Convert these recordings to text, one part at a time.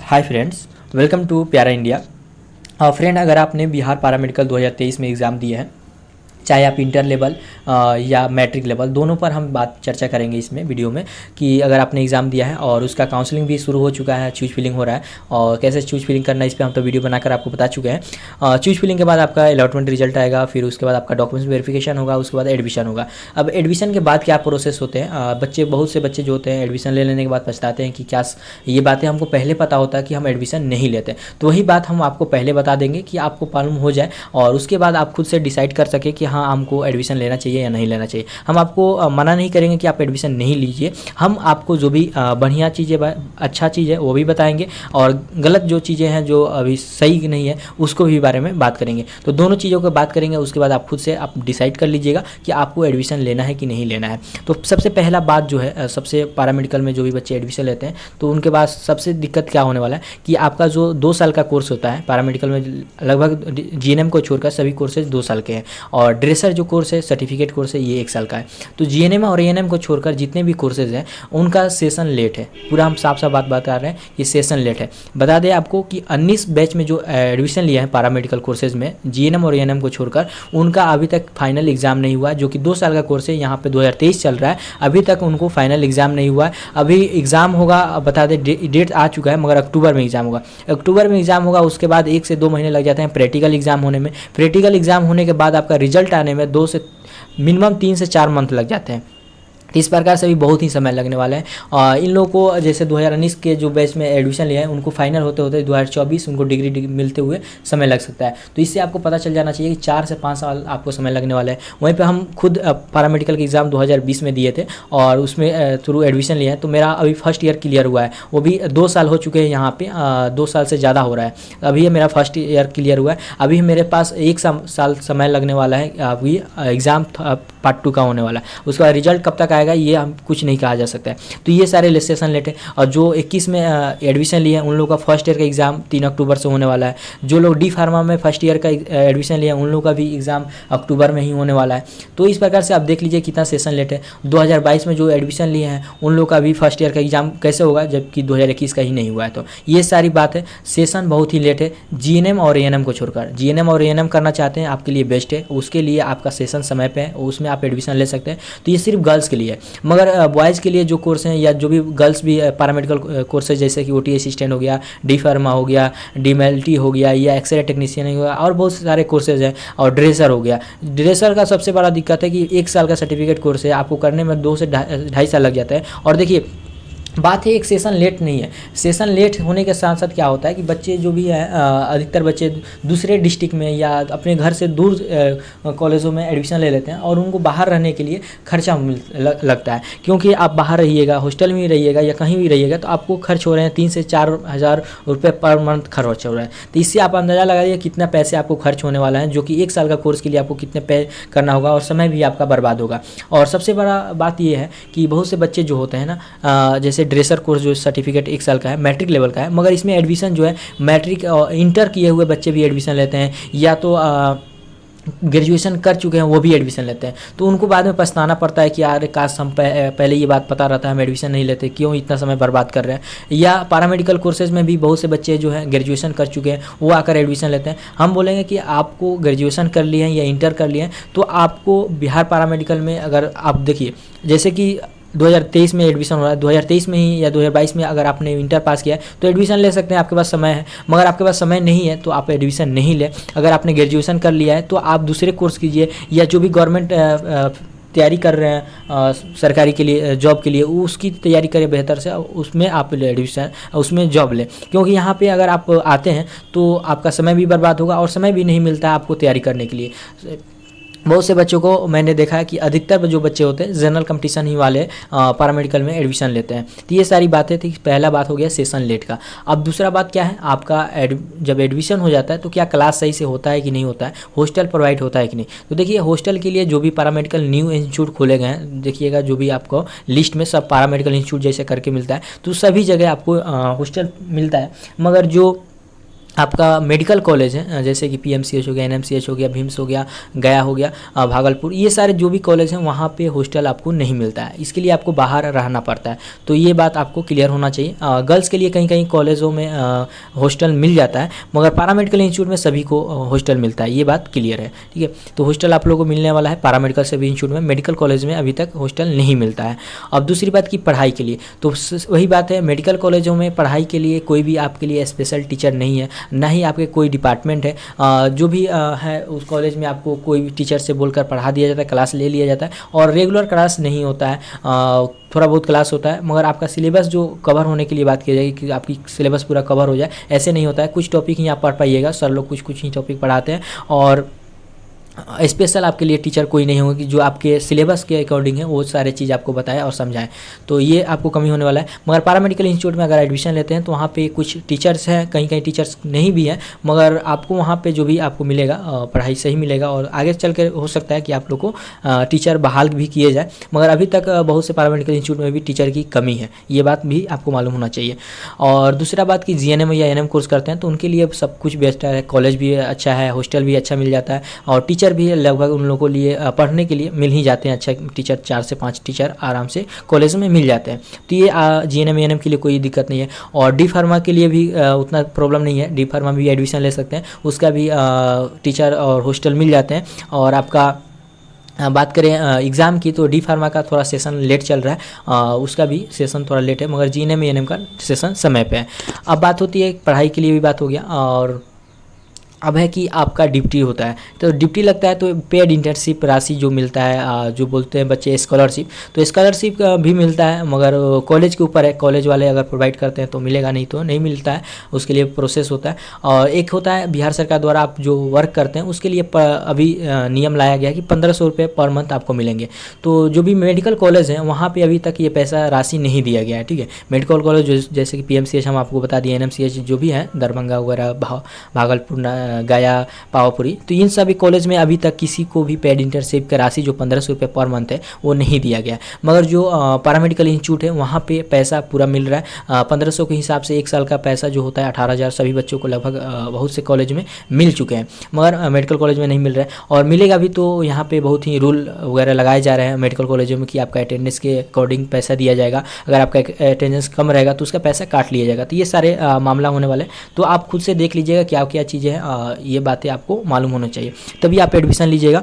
Hi friends, welcome to प्यारा India. Friend, अगर आपने बिहार पैरामेडिकल 2023 में एग्ज़ाम दिया है, चाहे आप इंटर लेवल या मैट्रिक लेवल, दोनों पर हम बात चर्चा करेंगे इसमें वीडियो में कि अगर आपने एग्ज़ाम दिया है और उसका काउंसलिंग भी शुरू हो चुका है, चूज फिलिंग हो रहा है और कैसे चूज फिलिंग करना है इस पर हम तो वीडियो बनाकर आपको बता चुके हैं। चूज फिलिंग के बाद आपका अलॉटमेंट रिजल्ट आएगा, फिर उसके बाद आपका डॉक्यूमेंट्स वेरिफिकेशन होगा, उसके बाद एडमिशन होगा। अब एडमिशन के बाद क्या प्रोसेस होते हैं, बहुत से बच्चे जो होते हैं एडमिशन ले लेने के बाद पछताते हैं कि क्या ये बातें हमको पहले पता होता है कि हम एडमिशन नहीं लेते। तो वही बात हम आपको पहले बता देंगे कि आपको मालूम हो जाए और उसके बाद आप खुद से डिसाइड कर सके कि हाँ, हमको एडमिशन लेना चाहिए या नहीं लेना चाहिए। हम आपको मना नहीं करेंगे कि आप एडमिशन नहीं लीजिए, हम आपको जो भी बढ़िया चीज़ें, अच्छा चीज़ है वो भी बताएंगे और गलत जो चीज़ें हैं जो अभी सही नहीं है उसको भी बारे में बात करेंगे। तो दोनों चीज़ों को बात करेंगे, उसके बाद आप खुद से आप डिसाइड कर लीजिएगा कि आपको एडमिशन लेना है कि नहीं लेना है। तो सबसे पहला बात जो है, सबसे पैरामेडिकल में जो भी बच्चे एडमिशन लेते हैं तो उनके पास सबसे दिक्कत क्या होने वाला है कि आपका जो 2 साल का कोर्स होता है पैरामेडिकल में, लगभग जीएनएम को छोड़कर सभी कोर्सेज 2 साल के हैं और ड्रेसर जो कोर्स है, सर्टिफिकेट कोर्स है, ये 1 साल का है। तो जीएनएम और एएनएम को छोड़कर जितने भी कोर्सेज हैं उनका सेशन लेट है। पूरा हम साफ साफ बात बता रहे हैं, ये सेशन लेट है। बता दें आपको कि 19 बैच में जो एडमिशन लिया है पैरामेडिकल कोर्सेज में जीएनएम और एएनएम को छोड़कर, उनका अभी तक फाइनल एग्जाम नहीं हुआ, जो कि 2 साल का कोर्स है। यहाँ पे 2023 चल रहा है, अभी तक उनको फाइनल एग्जाम नहीं हुआ है। अभी एग्जाम होगा, बता दें डेट आ चुका है, मगर अक्टूबर में एग्जाम होगा। अक्टूबर में एग्जाम होगा, उसके बाद 1 से 2 महीने लग जाते हैं प्रैक्टिकल एग्जाम होने में। प्रैक्टिकल एग्जाम होने के बाद आपका रिजल्ट आने में 2 से मिनिमम 3 से 4 मंथ लग जाते हैं। इस प्रकार से भी बहुत ही समय लगने वाला है। और इन लोगों को जैसे 2019 के जो बैच में एडमिशन लिया है उनको फाइनल होते होते 2024 उनको डिग्री मिलते हुए समय लग सकता है। तो इससे आपको पता चल जाना चाहिए कि 4 से 5 साल आपको समय लगने वाला है। वहीं पे हम खुद पैरामेडिकल के एग्ज़ाम 2020 में दिए थे और उसमें थ्रू एडमिशन लिया है। तो मेरा अभी फर्स्ट ईयर क्लियर हुआ है, वो भी 2 साल हो चुके हैं। यहाँ पे 2 साल से ज़्यादा हो रहा है। अभी मेरा फर्स्ट ईयर क्लियर हुआ है, अभी मेरे पास 1 साल समय लगने वाला है। अभी एग्ज़ाम पार्ट 2 का होने वाला है, उसका रिजल्ट कब तक आएगा ये हम कुछ नहीं कहा जा सकता है। तो ये सारे सेशन लेट है। और जो 21 में एडमिशन लिए हैं उन लोगों का फर्स्ट ईयर का एग्ज़ाम 3 अक्टूबर से होने वाला है। जो लोग डी फार्मा में फर्स्ट ईयर का एडमिशन लिए हैं उन लोगों का भी एग्ज़ाम अक्टूबर में ही होने वाला है। तो इस प्रकार से आप देख लीजिए कितना सेशन लेट है। 2022 में जो एडमिशन लिए हैं उन लोगों का भी फर्स्ट ईयर का एग्ज़ाम कैसे होगा जबकि 2021 का ही नहीं हुआ है। तो ये सारी बात है, सेशन बहुत ही लेट है। जीएनएम और एएनएम को छोड़कर, जीएनएम और एएनएम करना चाहते हैं आपके लिए बेस्ट है, उसके लिए आपका सेशन समय पे है, उसमें आप एडमिशन ले सकते हैं। तो ये सिर्फ गर्ल्स के लिए है, मगर बॉयज़ के लिए जो कोर्स हैं या जो भी गर्ल्स भी पैरामेडिकल कोर्सेज जैसे कि ओटी असिस्टेंट हो गया, डी फार्मा हो गया, डीएमएलटी हो गया या एक्सरे टेक्नीशियन हो गया और बहुत सारे कोर्सेज हैं। और ड्रेसर हो गया। ड्रेसर का सबसे बड़ा दिक्कत है कि 1 साल का सर्टिफिकेट कोर्स है, आपको करने में 2 से 2.5 साल लग जाता है। और देखिए बात है, एक सेशन लेट नहीं है। सेशन लेट होने के साथ साथ क्या होता है कि बच्चे जो भी हैं, अधिकतर बच्चे दूसरे डिस्ट्रिक्ट में या अपने घर से दूर कॉलेजों में एडमिशन ले लेते हैं और उनको बाहर रहने के लिए खर्चा लगता है। क्योंकि आप बाहर रहिएगा, हॉस्टल में ही रहिएगा या कहीं भी रहिएगा तो आपको खर्च हो रहे हैं 3 से 4 हज़ार रुपये पर मंथ खर्च हो रहा है। तो इससे आप अंदाज़ा लगाइए कितना पैसे आपको खर्च होने वाला है, जो कि 1 साल का कोर्स के लिए आपको कितने पे करना होगा और समय भी आपका बर्बाद होगा। और सबसे बड़ा बात यह है कि बहुत से बच्चे जो होते हैं ना, जैसे ड्रेसर कोर्स जो सर्टिफिकेट 1 साल का है, मैट्रिक लेवल का है, मगर इसमें एडमिशन जो है मैट्रिक और इंटर किए हुए बच्चे भी एडमिशन लेते हैं या तो ग्रेजुएशन कर चुके हैं वो भी एडमिशन लेते हैं। तो उनको बाद में पछताना पड़ता है कि यार काश हम पहले ये बात पता रहता है, हम एडमिशन नहीं लेते, क्यों इतना समय बर्बाद कर रहे हैं। या पैरामेडिकल कोर्सेज में भी बहुत से बच्चे जो हैं ग्रेजुएशन कर चुके हैं वो आकर एडमिशन लेते हैं। हम बोलेंगे कि आपको ग्रेजुएशन कर लिए हैं या इंटर कर लिए हैं तो आपको बिहार पैरामेडिकल में, अगर आप देखिए जैसे कि 2023 में एडमिशन हो रहा है, 2023 में ही या 2022 में अगर आपने इंटर पास किया है तो एडमिशन ले सकते हैं, आपके पास समय है। मगर आपके पास समय नहीं है तो आप एडमिशन नहीं ले। अगर आपने ग्रेजुएशन कर लिया है तो आप दूसरे कोर्स कीजिए या जो भी गवर्नमेंट तैयारी कर रहे हैं सरकारी के लिए, जॉब के लिए, उसकी तैयारी करें बेहतर से, उसमें आप एडमिशन, उसमें जॉब लें। क्योंकि यहाँ पे अगर आप आते हैं तो आपका समय भी बर्बाद होगा और समय भी नहीं मिलता है आपको तैयारी करने के लिए। बहुत से बच्चों को मैंने देखा है कि अधिकतर जो बच्चे होते हैं जनरल कंपटीशन ही वाले पैरामेडिकल में एडमिशन लेते हैं। तो ये सारी बातें थी। पहला बात हो गया सेशन लेट का। अब दूसरा बात क्या है, आपका जब एडमिशन हो जाता है तो क्या क्लास सही से होता है कि नहीं होता है, हॉस्टल प्रोवाइड होता है कि नहीं। तो देखिए हॉस्टल के लिए जो भी पैरामेडिकल न्यू इंस्टीट्यूट खोले गए हैं, देखिएगा जो भी आपको लिस्ट में सब पैरामेडिकल इंस्टीट्यूट जैसे करके मिलता है तो सभी जगह आपको हॉस्टल मिलता है। मगर जो आपका मेडिकल कॉलेज है, जैसे कि पीएमसीएच हो गया, एनएमसीएच हो गया, भीम्स हो गया, गया हो गया, भागलपुर, ये सारे जो भी कॉलेज हैं वहाँ पे हॉस्टल आपको नहीं मिलता है, इसके लिए आपको बाहर रहना पड़ता है। तो ये बात आपको क्लियर होना चाहिए। गर्ल्स के लिए कहीं कहीं कॉलेजों में हॉस्टल मिल जाता है, मगर पैरामेडिकल इंस्टीट्यूट में सभी को हॉस्टल मिलता है, ये बात क्लियर है, ठीक है। तो हॉस्टल आप लोगों को मिलने वाला है पैरामेडिकल सभी इंस्टीट्यूट में, मेडिकल कॉलेज में अभी तक हॉस्टल नहीं मिलता है। अब दूसरी बात की पढ़ाई के लिए, तो वही बात है, मेडिकल कॉलेजों में पढ़ाई के लिए कोई भी आपके लिए स्पेशल टीचर नहीं है, ना ही आपके कोई डिपार्टमेंट है। जो भी है उस कॉलेज में आपको कोई भी टीचर से बोलकर पढ़ा दिया जाता है, क्लास ले लिया जाता है, और रेगुलर क्लास नहीं होता है, थोड़ा बहुत क्लास होता है, मगर आपका सिलेबस जो कवर होने के लिए बात की जाएगी कि आपकी सिलेबस पूरा कवर हो जाए, ऐसे नहीं होता है। कुछ टॉपिक ही आप पढ़ पाइएगा, सर लोग कुछ कुछ ही टॉपिक पढ़ाते हैं, और स्पेशल आपके लिए टीचर कोई नहीं होगा कि जो आपके सिलेबस के अकॉर्डिंग है वो सारे चीज़ आपको बताए और समझाएं, तो ये आपको कमी होने वाला है। मगर पैरामेडिकल इंस्टीट्यूट में अगर एडमिशन लेते हैं तो वहाँ पे कुछ टीचर्स हैं, कहीं कहीं टीचर्स नहीं भी हैं, मगर आपको वहाँ पे जो भी आपको मिलेगा पढ़ाई सही मिलेगा, और आगे चल के हो सकता है कि आप लोग को टीचर बहाल भी किए जाए, मगर अभी तक बहुत से पैरामेडिकल इंस्टीट्यूट में भी टीचर की कमी है, ये बात भी आपको मालूम होना चाहिए। और दूसरा बात कि जीएनएम या एनएम कोर्स करते हैं तो उनके लिए सब कुछ बेस्ट है, कॉलेज भी अच्छा है, हॉस्टल भी अच्छा मिल जाता है, और टीचर भी लगभग उन लोगों को लिए पढ़ने के लिए मिल ही जाते हैं, अच्छा टीचर 4 से 5 टीचर आराम से कॉलेज में मिल जाते हैं। तो ये जीएनएम एएनएम के लिए कोई दिक्कत नहीं है, और डी फार्मा के लिए भी उतना प्रॉब्लम नहीं है, डी फार्मा भी एडमिशन ले सकते हैं, उसका भी टीचर और हॉस्टल मिल जाते हैं। और आपका बात करें एग्ज़ाम की, तो डी फार्मा का थोड़ा सेशन लेट चल रहा है, उसका भी सेशन थोड़ा लेट है, मगर जीएनएम एएनएम का सेशन समय पे है। अब बात होती है पढ़ाई के लिए भी बात हो गया, और अब है कि आपका ड्यूटी होता है, तो ड्यूटी लगता है तो पेड इंटर्नशिप राशि जो मिलता है, जो बोलते हैं बच्चे स्कॉलरशिप, तो स्कॉलरशिप भी मिलता है, मगर कॉलेज के ऊपर है, कॉलेज वाले अगर प्रोवाइड करते हैं तो मिलेगा, नहीं तो नहीं मिलता है, उसके लिए प्रोसेस होता है। और एक होता है बिहार सरकार द्वारा आप जो वर्क करते हैं उसके लिए अभी नियम लाया गया है कि 1500 रुपये पर मंथ आपको मिलेंगे। तो जो भी मेडिकल कॉलेज हैं वहाँ पर अभी तक ये पैसा राशि नहीं दिया गया है, ठीक है। मेडिकल कॉलेज जैसे कि पीएमसीएच हम आपको बता दिए, एनएमसीएच जो भी हैं दरभंगा वगैरह, भागलपुर, गया, पावापुरी, तो इन सभी कॉलेज में अभी तक किसी को भी पेड इंटर्नशिप की राशि जो 1500 रुपये पर मंथ है वो नहीं दिया गया। मगर जो पैरामेडिकल इंस्टीट्यूट है वहाँ पे पैसा पूरा मिल रहा है, 1500 के हिसाब से एक साल का पैसा जो होता है 18,000 सभी बच्चों को लगभग बहुत से कॉलेज में मिल चुके हैं, मगर मेडिकल कॉलेज में नहीं मिल रहा है, और मिलेगा भी तो यहाँ पर बहुत ही रूल वगैरह लगाए जा रहे हैं मेडिकल कॉलेजों में कि आपका अटेंडेंस के अकॉर्डिंग पैसा दिया जाएगा, अगर आपका अटेंडेंस कम रहेगा तो उसका पैसा काट लिया जाएगा। तो ये सारे मामला होने वाले, तो आप खुद से देख लीजिएगा क्या क्या चीज़ें हैं, ये बातें आपको मालूम होना चाहिए, तभी आप एडमिशन लीजिएगा।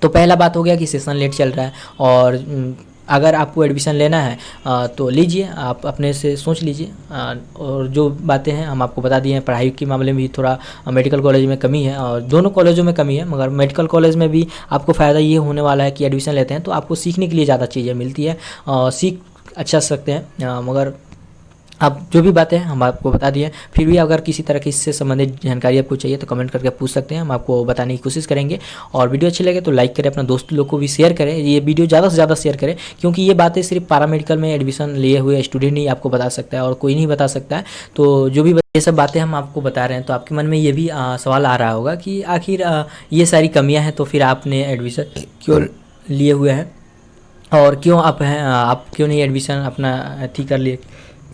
तो पहला बात हो गया कि सेशन लेट चल रहा है, और अगर आपको एडमिशन लेना है तो लीजिए, आप अपने से सोच लीजिए, और जो बातें हैं हम आपको बता दिए हैं। पढ़ाई के मामले में भी थोड़ा मेडिकल कॉलेज में कमी है, और दोनों कॉलेजों में कमी है, मगर मेडिकल कॉलेज में भी आपको फ़ायदा ये होने वाला है कि एडमिशन लेते हैं तो आपको सीखने के लिए ज़्यादा चीज़ें मिलती है, सीख अच्छा सकते हैं। मगर अब जो भी बातें हैं हम आपको बता दिए, फिर भी अगर किसी तरह की इससे संबंधित जानकारी आपको चाहिए तो कमेंट करके पूछ सकते हैं, हम आपको बताने की कोशिश करेंगे। और वीडियो अच्छी लगे तो लाइक करें, अपना दोस्त लोग को भी शेयर करें, ये वीडियो ज़्यादा से ज़्यादा शेयर करें, क्योंकि ये बातें सिर्फ पैरामेडिकल में एडमिशन लिए हुए स्टूडेंट ही आपको बता सकता है और कोई नहीं बता सकता है। तो जो भी ये सब बातें हम आपको बता रहे हैं तो आपके मन में ये भी सवाल आ रहा होगा कि आखिर ये सारी कमियाँ हैं तो फिर आपने एडमिशन क्यों लिए हुए हैं, और क्यों आप क्यों नहीं एडमिशन अपना ठीक कर लिए,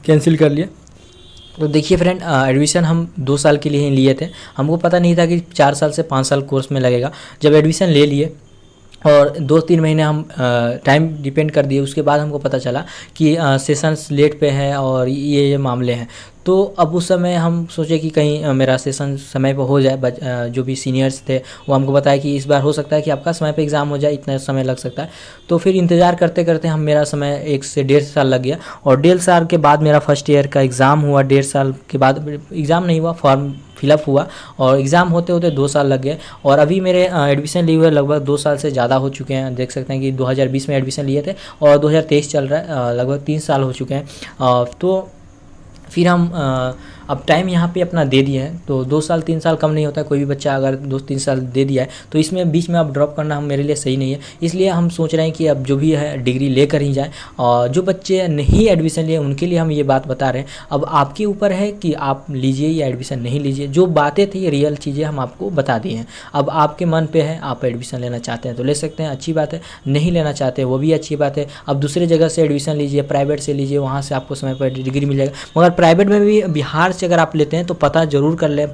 कैंसिल कर लिया। तो देखिए फ्रेंड, एडमिशन हम 2 साल के लिए ही लिए थे, हमको पता नहीं था कि 4 साल से 5 साल कोर्स में लगेगा। जब एडमिशन ले लिए और 2-3 महीने हम टाइम डिपेंड कर दिए, उसके बाद हमको पता चला कि सेशंस लेट पे है और ये मामले हैं। तो अब उस समय हम सोचे कि कहीं मेरा सेशन समय पर हो जाए, जो भी सीनियर्स थे वो हमको बताया कि इस बार हो सकता है कि आपका समय पे एग्ज़ाम हो जाए, इतना समय लग सकता है। तो फिर इंतज़ार करते करते मेरा समय 1 से 1.5 साल लग गया, और 1.5 साल के बाद मेरा फर्स्ट ईयर का एग्ज़ाम हुआ। 1.5 साल के बाद एग्ज़ाम नहीं हुआ, फॉर्म फिलअप हुआ, और एग्ज़ाम होते होते 2 साल लग गए, और अभी मेरे एडमिशन लिए हुए लगभग 2 साल से ज़्यादा हो चुके हैं। देख सकते हैं कि 2020 में एडमिशन लिए थे और 2023 चल रहा है, लगभग 3 साल हो चुके हैं। तो फिर हम अब टाइम यहाँ पे अपना दे दिए हैं, तो 2 साल 3 साल कम नहीं होता है। कोई भी बच्चा अगर 2-3 साल दे दिया है तो इसमें बीच में अब ड्रॉप करना मेरे लिए सही नहीं है, इसलिए हम सोच रहे हैं कि अब जो भी है डिग्री लेकर ही जाएं। और जो बच्चे नहीं एडमिशन लिए उनके लिए हम ये बात बता रहे हैं, अब आपके ऊपर है कि आप लीजिए या एडमिशन नहीं लीजिए। जो बातें थी रियल चीज़ें हम आपको बता दी हैं, अब आपके मन पे है, आप एडमिशन लेना चाहते हैं तो ले सकते हैं, अच्छी बात है, नहीं लेना चाहते वो भी अच्छी बात है। अब दूसरे जगह से एडमिशन लीजिए, प्राइवेट से लीजिए, वहाँ से आपको समय पर डिग्री मिल जाएगा। मगर प्राइवेट में भी बिहार बाहर से अगर आप लेते हैं तो पता ज़रूर कर ले,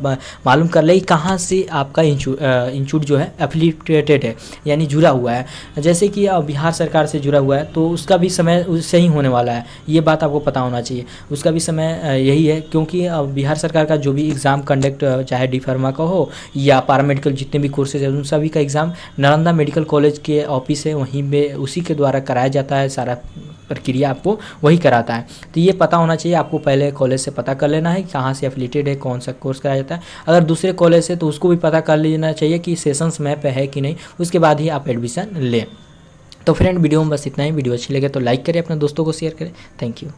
मालूम कर ले कहाँ से आपका इंस्टीट्यूट जो है एफिलिएटेड है, यानी जुड़ा हुआ है। जैसे कि बिहार सरकार से जुड़ा हुआ है तो उसका भी समय उससे ही होने वाला है, ये बात आपको पता होना चाहिए। उसका भी समय यही है, क्योंकि बिहार सरकार का जो भी एग्ज़ाम कंडक्ट चाहे डी फार्मा का हो या पैरामेडिकल जितने भी कोर्सेज हैं उन सभी का एग्ज़ाम नालंदा मेडिकल कॉलेज के ऑफिस है, वहीं पे उसी के द्वारा कराया जाता है। सारा प्रक्रिया आपको वही कराता है। तो ये पता होना चाहिए आपको, पहले कॉलेज से पता कर लेना है कहाँ से एफिलिएटेड है, कौन सा कोर्स कराया जाता है। अगर दूसरे कॉलेज से तो उसको भी पता कर लेना चाहिए कि सेशंस में पे है कि नहीं, उसके बाद ही आप एडमिशन लें। तो फ्रेंड वीडियो में बस इतना ही। वीडियो अच्छी लगे तो लाइक करें, अपने दोस्तों को शेयर करें। Thank you.